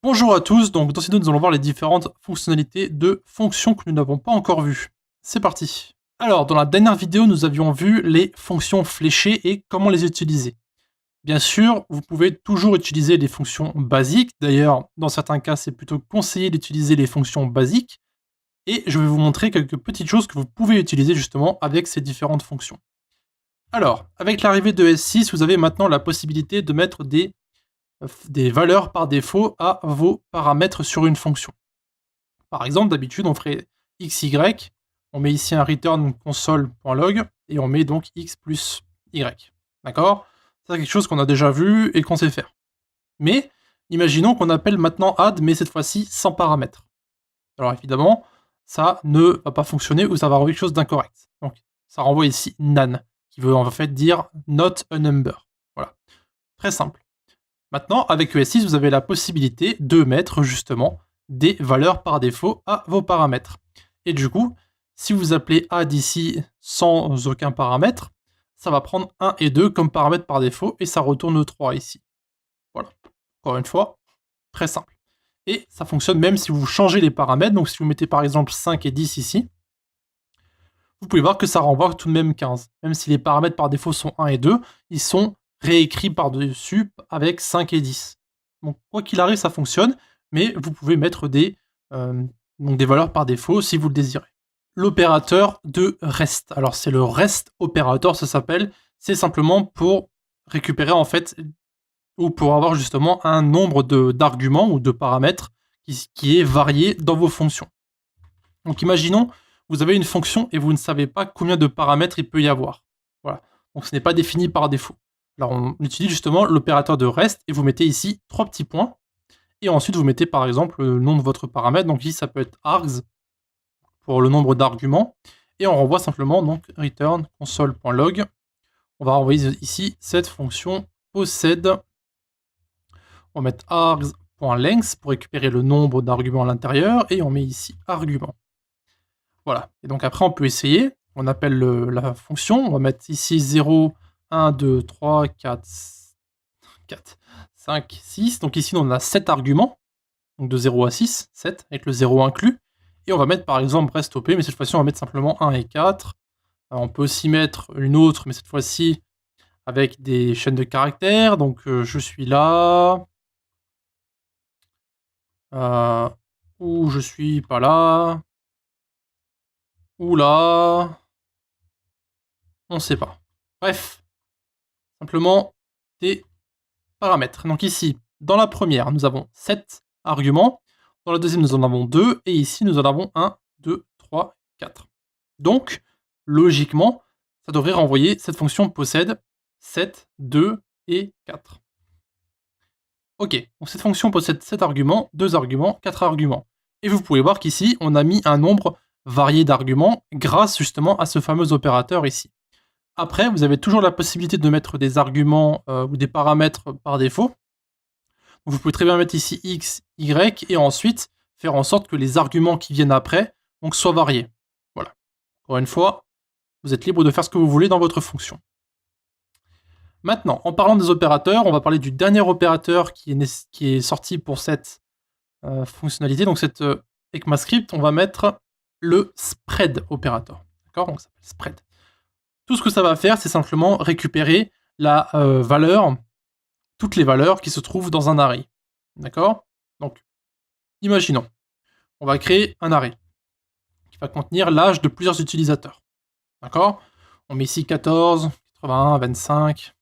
Bonjour à tous, donc dans cette vidéo nous allons voir les différentes fonctionnalités de fonctions que nous n'avons pas encore vues. C'est parti. Alors, dans la dernière vidéo, nous avions vu les fonctions fléchées et comment les utiliser. Bien sûr, vous pouvez toujours utiliser les fonctions basiques, d'ailleurs, dans certains cas, c'est plutôt conseillé d'utiliser les fonctions basiques, et je vais vous montrer quelques petites choses que vous pouvez utiliser justement avec ces différentes fonctions. Alors, avec l'arrivée de S6, vous avez maintenant la possibilité de mettre des valeurs par défaut à vos paramètres sur une fonction. Par exemple, d'habitude, on ferait xy, on met ici un return console.log et on met donc x plus y. D'accord? C'est quelque chose qu'on a déjà vu et qu'on sait faire. Mais imaginons qu'on appelle maintenant add, mais cette fois-ci sans paramètres. Alors évidemment, ça ne va pas fonctionner ou ça va renvoyer quelque chose d'incorrect. Donc ça renvoie ici none, qui veut en fait dire not a number. Voilà. Très simple. Maintenant, avec ES6, vous avez la possibilité de mettre justement des valeurs par défaut à vos paramètres. Et du coup, si vous appelez add ici sans aucun paramètre, ça va prendre 1 et 2 comme paramètres par défaut et ça retourne 3 ici. Voilà. Encore une fois, très simple. Et ça fonctionne même si vous changez les paramètres. Donc si vous mettez par exemple 5 et 10 ici, vous pouvez voir que ça renvoie tout de même 15. Même si les paramètres par défaut sont 1 et 2, ils sont réécrits par-dessus avec 5 et 10. Donc quoi qu'il arrive, ça fonctionne, mais vous pouvez mettre donc des valeurs par défaut si vous le désirez. L'opérateur de rest. Alors c'est le rest opérateur, ça s'appelle. C'est simplement pour récupérer en fait, ou pour avoir justement un nombre d'arguments ou de paramètres qui est varié dans vos fonctions. Donc imaginons, vous avez une fonction et vous ne savez pas combien de paramètres il peut y avoir. Voilà. Donc ce n'est pas défini par défaut. Alors on utilise justement l'opérateur de rest et vous mettez ici 3 petits points. Et ensuite vous mettez par exemple le nom de votre paramètre. Donc ici ça peut être args pour le nombre d'arguments. Et on renvoie simplement donc return console.log. On va renvoyer ici cette fonction possède. On va mettre args.length pour récupérer le nombre d'arguments à l'intérieur. Et on met ici argument. Voilà. Et donc après, on peut essayer. On appelle la fonction. On va mettre ici 0, 1, 2, 3, 4, 5, 6. Donc ici, on a 7 arguments. Donc de 0 à 6, 7, avec le 0 inclus. Et on va mettre par exemple rest op, mais cette fois-ci, on va mettre simplement 1 et 4. Alors, on peut aussi mettre une autre, mais cette fois-ci avec des chaînes de caractères. Donc je suis là. Ou je suis pas là. Ou là. On ne sait pas. Bref, simplement des paramètres. Donc ici, dans la première, nous avons 7 arguments. Dans la deuxième, nous en avons 2. Et ici, nous en avons 1, 2, 3, 4. Donc, logiquement, ça devrait renvoyer cette fonction possède 7, 2 et 4. Ok, donc cette fonction possède 7 arguments, 2 arguments, 4 arguments. Et vous pouvez voir qu'ici, on a mis un nombre varié d'arguments grâce justement à ce fameux opérateur ici. Après, vous avez toujours la possibilité de mettre des arguments ou des paramètres par défaut. Donc vous pouvez très bien mettre ici x, y, et ensuite faire en sorte que les arguments qui viennent après donc, soient variés. Voilà. Encore une fois, vous êtes libre de faire ce que vous voulez dans votre fonction. Maintenant, en parlant des opérateurs, on va parler du dernier opérateur qui est sorti pour cette fonctionnalité. Donc cette ECMAScript, on va mettre le spread opérateur. D'accord? Donc ça s'appelle spread. Tout ce que ça va faire, c'est simplement récupérer la valeur, toutes les valeurs qui se trouvent dans un array. D'accord? Donc, imaginons, on va créer un array qui va contenir l'âge de plusieurs utilisateurs. D'accord? On met ici 14, 81, 25,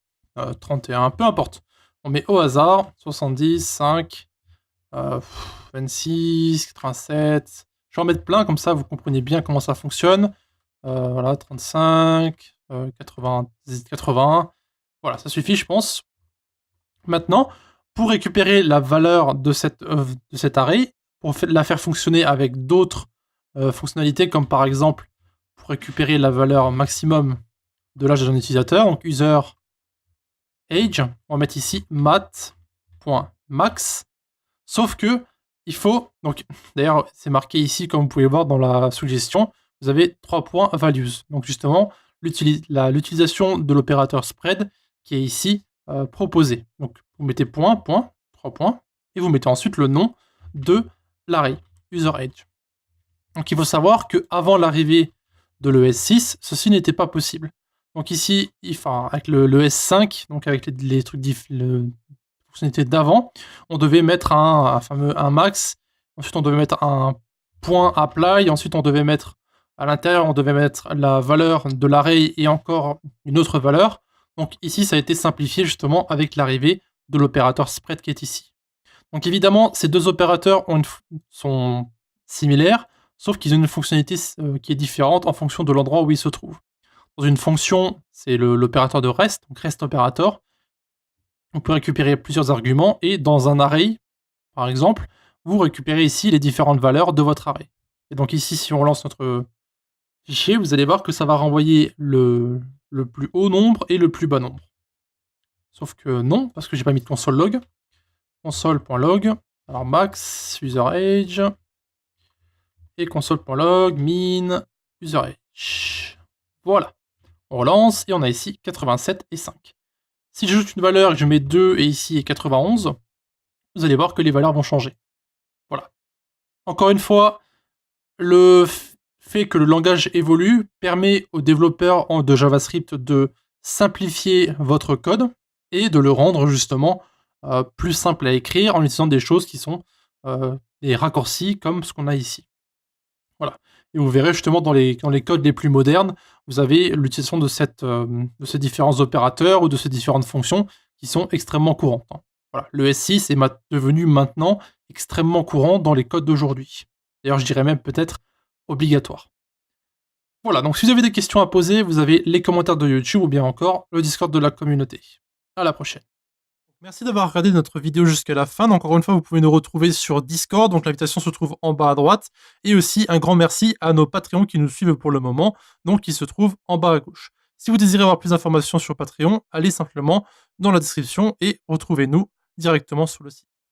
31, peu importe. On met au hasard 70, 5, 26, 87. Je vais en mettre plein, comme ça vous comprenez bien comment ça fonctionne. Voilà, 35, 80, 80. Voilà, ça suffit, je pense. Maintenant, pour récupérer la valeur de cet array, pour la faire fonctionner avec d'autres fonctionnalités, comme par exemple pour récupérer la valeur maximum de l'âge d'un utilisateur, donc user age, on va mettre ici mat.max, sauf que il faut, donc d'ailleurs c'est marqué ici comme vous pouvez voir dans la suggestion, vous avez 3 points values, donc justement l'utilisation de l'opérateur spread qui est ici proposée. Donc vous mettez point, 3 points, et vous mettez ensuite le nom de l'array, user_age. Donc il faut savoir qu'avant l'arrivée de l'ES6, ceci n'était pas possible. Donc ici, avec le S5, donc avec les trucs fonctionnalités d'avant, on devait mettre un max, ensuite on devait mettre un point apply, ensuite on devait mettre à l'intérieur, on devait mettre la valeur de l'array et encore une autre valeur. Donc ici, ça a été simplifié justement avec l'arrivée de l'opérateur spread qui est ici. Donc évidemment, ces deux opérateurs sont similaires, sauf qu'ils ont une fonctionnalité qui est différente en fonction de l'endroit où ils se trouvent. Dans une fonction, c'est l'opérateur de rest, donc rest operator. On peut récupérer plusieurs arguments, et dans un array, par exemple, vous récupérez ici les différentes valeurs de votre array. Et donc ici, si on lance notre fichier, vous allez voir que ça va renvoyer le plus haut nombre et le plus bas nombre. Sauf que non, parce que j'ai pas mis de console log. Console.log, alors max, user_age, et console.log, min, user_age. Voilà. On relance, et on a ici 87 et 5. Si j'ajoute une valeur et que je mets 2 et ici 91, vous allez voir que les valeurs vont changer. Voilà. Encore une fois, le fait que le langage évolue permet aux développeurs de JavaScript de simplifier votre code et de le rendre justement plus simple à écrire en utilisant des choses qui sont des raccourcis comme ce qu'on a ici. Voilà. Et vous verrez justement dans les codes les plus modernes, vous avez l'utilisation de ces différents opérateurs ou de ces différentes fonctions qui sont extrêmement courantes. Voilà. Le S6 est devenu maintenant extrêmement courant dans les codes d'aujourd'hui. D'ailleurs, je dirais même peut-être obligatoire. Voilà, donc si vous avez des questions à poser, vous avez les commentaires de YouTube ou bien encore le Discord de la communauté. À la prochaine. Merci d'avoir regardé notre vidéo jusqu'à la fin. Encore une fois, vous pouvez nous retrouver sur Discord, donc l'invitation se trouve en bas à droite. Et aussi un grand merci à nos Patreons qui nous suivent pour le moment, donc qui se trouvent en bas à gauche. Si vous désirez avoir plus d'informations sur Patreon, allez simplement dans la description et retrouvez-nous directement sur le site.